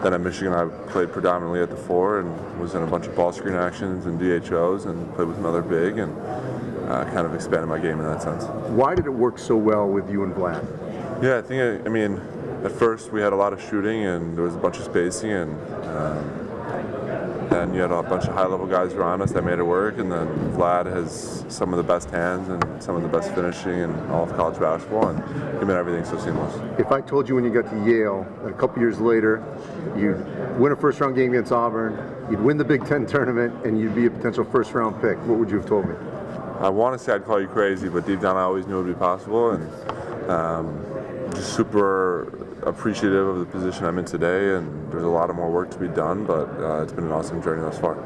then at Michigan I played predominantly at the 4 and was in a bunch of ball screen actions and DHOs and played with another big and kind of expanded my game in that sense. Why did it work so well with you and Vlad? Yeah, I mean, at first we had a lot of shooting and there was a bunch of spacing and you had a bunch of high-level guys around us that made it work, and then Vlad has some of the best hands and some of the best finishing in all of college basketball, and he made everything so seamless. If I told you when you got to Yale that a couple years later you'd win a first-round game against Auburn, you'd win the Big Ten tournament, and you'd be a potential first-round pick, what would you have told me? I want to say I'd call you crazy, but deep down I always knew it would be possible, and just super appreciative of the position I'm in today, and there's a lot of more work to be done, but it's been an awesome journey thus far.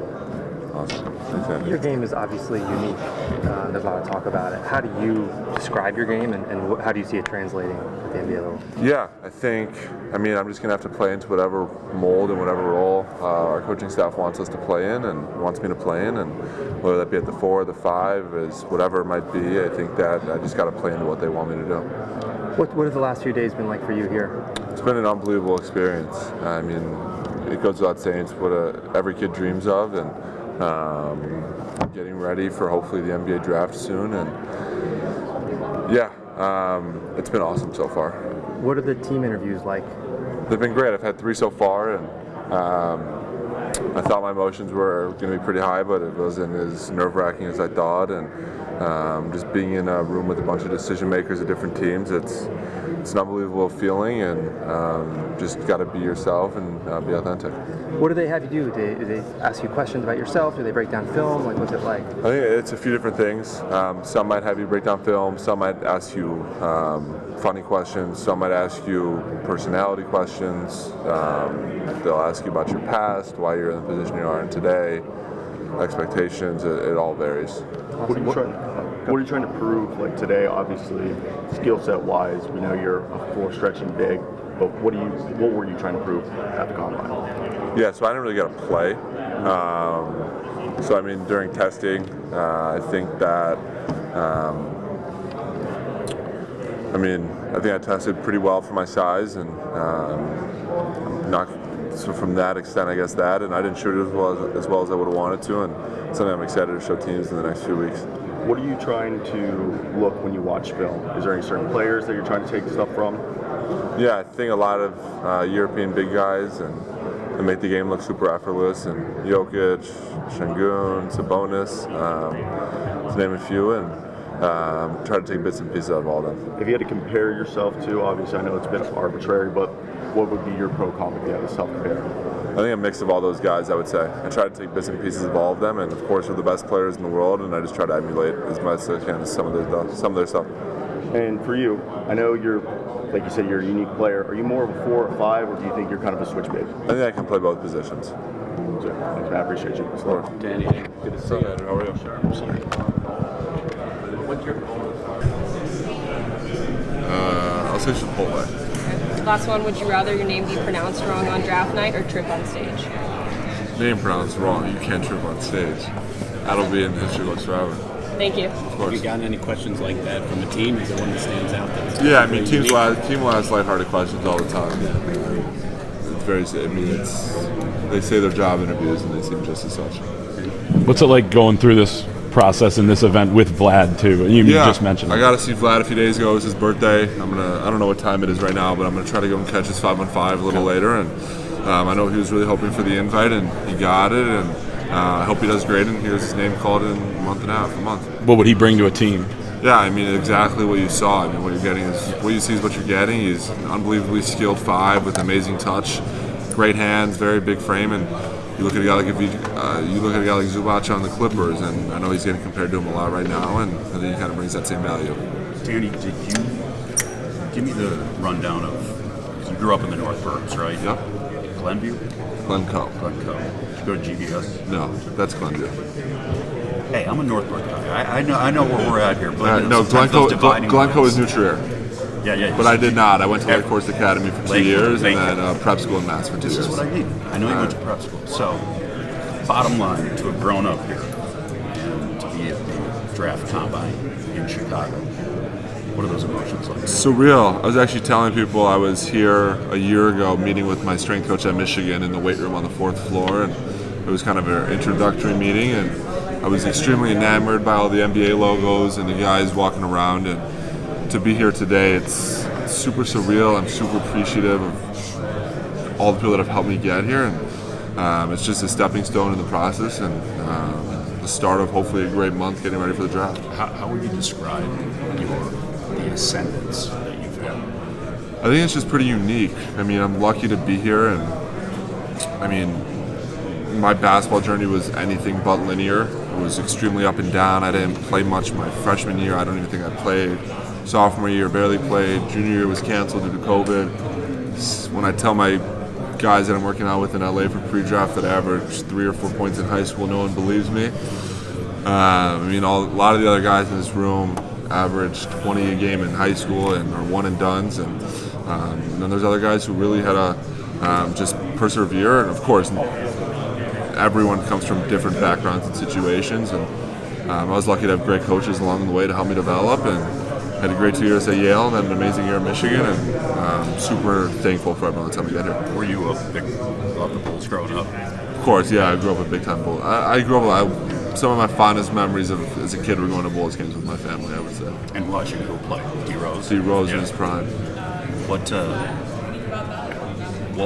Awesome. Thanks, your game is obviously unique. There's a lot of talk about it. How do you describe your game, and how do you see it translating at the NBA level? Yeah, I'm just going to have to play into whatever mold and whatever role our coaching staff wants us to play in and wants me to play in, and whether that be at the 4 or the 5 is whatever it might be, I think that I just got to play into what they want me to do. What have the last few days been like for you here? It's been an unbelievable experience. I mean, it goes without saying it's what every kid dreams of, and getting ready for hopefully the NBA draft soon. And it's been awesome so far. What are the team interviews like? They've been great. I've had 3 so far, and I thought my emotions were going to be pretty high, but it wasn't as nerve-wracking as I thought. And just being in a room with a bunch of decision makers at different teams, it's an unbelievable feeling, and just got to be yourself and be authentic. What do they have you do? Do they ask you questions about yourself? Do they break down film? Like, what's it like? I think it's a few different things. Some might have you break down film. Some might ask you funny questions. Some might ask you personality questions. They'll ask you about your past, why you're in the position you are in today, expectations. It all varies. What are you trying to prove? Like today, obviously, skill set wise, we know you're a 4 stretching big. But what were you trying to prove at the combine? Yeah, so I didn't really get to play. During testing, I think that I think I tested pretty well for my size, and so from that extent, I guess that, and I didn't shoot it as well as I would have wanted to, and it's something I'm excited to show teams in the next few weeks. What are you trying to look when you watch film? Is there any certain players that you're trying to take stuff from? Yeah, I think a lot of European big guys and make the game look super effortless, and Jokic, Şengün, Sabonis, to name a few, and try to take bits and pieces out of all of them. If you had to compare yourself to, obviously I know it's a bit arbitrary, but what would be your pro-con if you had to self-compare? I think a mix of all those guys, I would say. I try to take bits and pieces of all of them, and of course we're the best players in the world, and I just try to emulate as much as I can some of their stuff. And for you, I know you're, like you said, you're a unique player. Are you more of a 4 or 5, or do you think you're kind of a switch big? I think I can play both positions. Thanks, man. I appreciate you. Sure. Danny, good to see you. How are you? What's your I'll say Chipotle. Last one, would you rather your name be pronounced wrong on draft night or trip on stage? Name pronounced wrong, you can't trip on stage. That'll be in history books forever. Thank you. Of course. Have you gotten any questions like that from the team? Is there one that stands out? Team will ask lighthearted questions all the time. It's very, they say their job interviews and they seem just as such. What's it like going through this process in this event with Vlad too? You just mentioned it. I got to see Vlad a few days ago. It was his birthday. I don't know what time it is right now, but I'm gonna try to go and catch his 5-on-5 a little later. And I know he was really hoping for the invite, and he got it. And I hope he does great. And here's his name called in a month. What would he bring to a team? Yeah, exactly what you saw. What you're getting is what you see is what you're getting. He's an unbelievably skilled 5 with amazing touch, great hands, very big frame, and you look at a guy like Zubac on the Clippers, and I know he's getting compared to him a lot right now, and I think he kind of brings that same value. Danny, did you give me the rundown of? Because you grew up in the North Burbs, right? Yep. Glenview. Glencoe. Did you go to GBS? No, that's Glenview. Hey, I'm a North Burb guy. I know where we're at here, but Glencoe is New Trier. Yeah. But I did not. I went to Lake Forest Academy for 2 years, and then prep school in Mass for 2 years. This is what I need. I know you went to prep school. So, bottom line, to have grown up here and to be at the draft combine in Chicago, What are those emotions like? Surreal. I was actually telling people I was here a year ago meeting with my strength coach at Michigan in the weight room on the 4th floor, and it was kind of an introductory meeting, and I was extremely enamored by all the NBA logos and the guys walking around, and to be here today, it's super surreal. I'm super appreciative of all the people that have helped me get here, and it's just a stepping stone in the process, and the start of hopefully a great month getting ready for the draft. How would you describe the ascendance that you've had? I think it's just pretty unique. I mean, I'm lucky to be here, and I mean, my basketball journey was anything but linear. It was extremely up and down. I didn't play much my freshman year. I don't even think I played. Sophomore year, barely played. Junior year was canceled due to COVID. When I tell my guys that I'm working out with in LA for pre-draft that I averaged 3 or 4 points in high school, no one believes me. I mean, a lot of the other guys in this room averaged 20 a game in high school and are one and dones, and then there's other guys who really had to just persevere. And of course, everyone comes from different backgrounds and situations, and I was lucky to have great coaches along the way to help me develop, and had a great 2 years at Yale and had an amazing year at Michigan, and super thankful for everyone that's helped me get here. Were you a big love the Bulls growing up? Of course, yeah, I grew up a big time Bull. I grew up. Some of my fondest memories of as a kid were going to Bulls games with my family, I would say. And watching who play? D Rose. D Rose in Yeah. his prime. What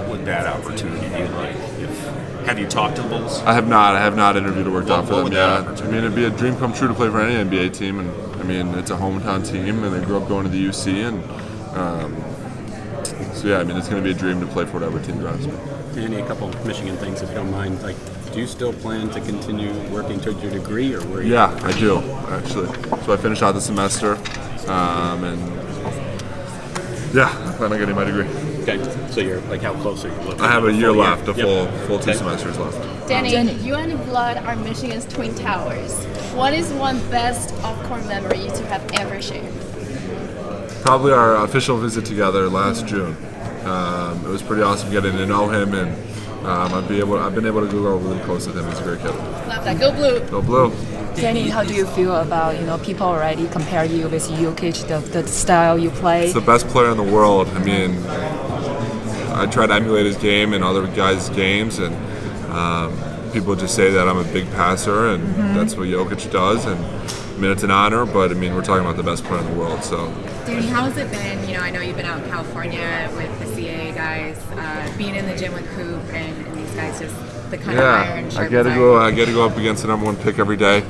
would that opportunity be like? Have you talked to the Bulls? I have not interviewed or worked out for What them would that yet. I opportunity mean, it'd be a dream come true to play for any NBA team, and I mean, it's a hometown team, and they grew up going to the UC, and so yeah, I mean, it's going to be a dream to play for whatever team drafts me. Danny, a couple Michigan things, if you don't mind. Like, do you still plan to continue working towards your degree, or were you? Yeah, I do, actually. So I finished out the semester, and yeah, I plan on getting my degree. Okay, so you're like, how close are you looking? I have a year left, a Yep. full 2 Okay. semesters left. Danny, you and Vlad are Michigan's Twin Towers. What is one best off-court memory you two have ever shared? Probably our official visit together last June. It was pretty awesome getting to know him, and I've been able to go really close with him. He's a great kid. Love that. Go blue. Go blue. Danny, how do you feel about people already compare you with Jokic, the style you play? He's the best player in the world. I mean, I try to emulate his game and other guys' games, and people just say that I'm a big passer, and that's what Jokic does. And I mean, it's an honor, but I mean, we're talking about the best player in the world. So, Danny, how has it been? I know you've been out in California with the CAA guys, being in the gym with Coop and these guys, just the kind of iron sharp I get to go up against the number 1 pick every day.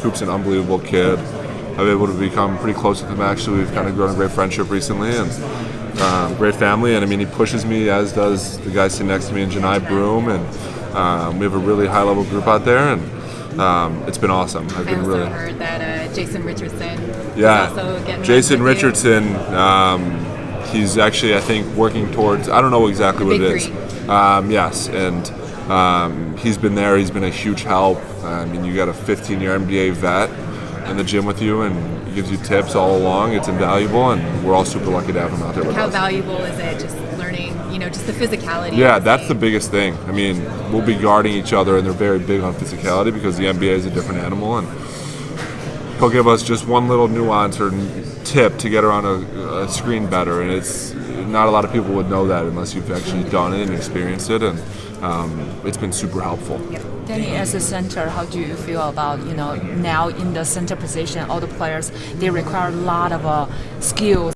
Coop's an unbelievable kid. I've been able to become pretty close with him. Actually, we've kind of grown a great friendship recently, and great family. And I mean, he pushes me, as does the guy sitting next to me, and Janai Broom, and we have a really high-level group out there, and it's been awesome. I also heard that Jason Richardson is also getting Jason with you. Richardson, he's actually, I think, working towards, I don't know exactly what it is. Yes, and he's been there. He's been a huge help. I mean, you got a 15-year NBA vet in the gym with you, and he gives you tips all along. It's invaluable, and we're all super lucky to have him out there with How us. valuable is it just learning, just the physicality? Yeah, of the that's the game? biggest thing. I mean, we'll be guarding each other, and they're very big on physicality because the NBA is a different animal, and he'll give us just one little nuance or tip to get around a screen better, and it's not a lot of people would know that unless you've actually done it and experienced it, and it's been super helpful. Danny, as a center, how do you feel about now in the center position, all the players they require a lot of skills.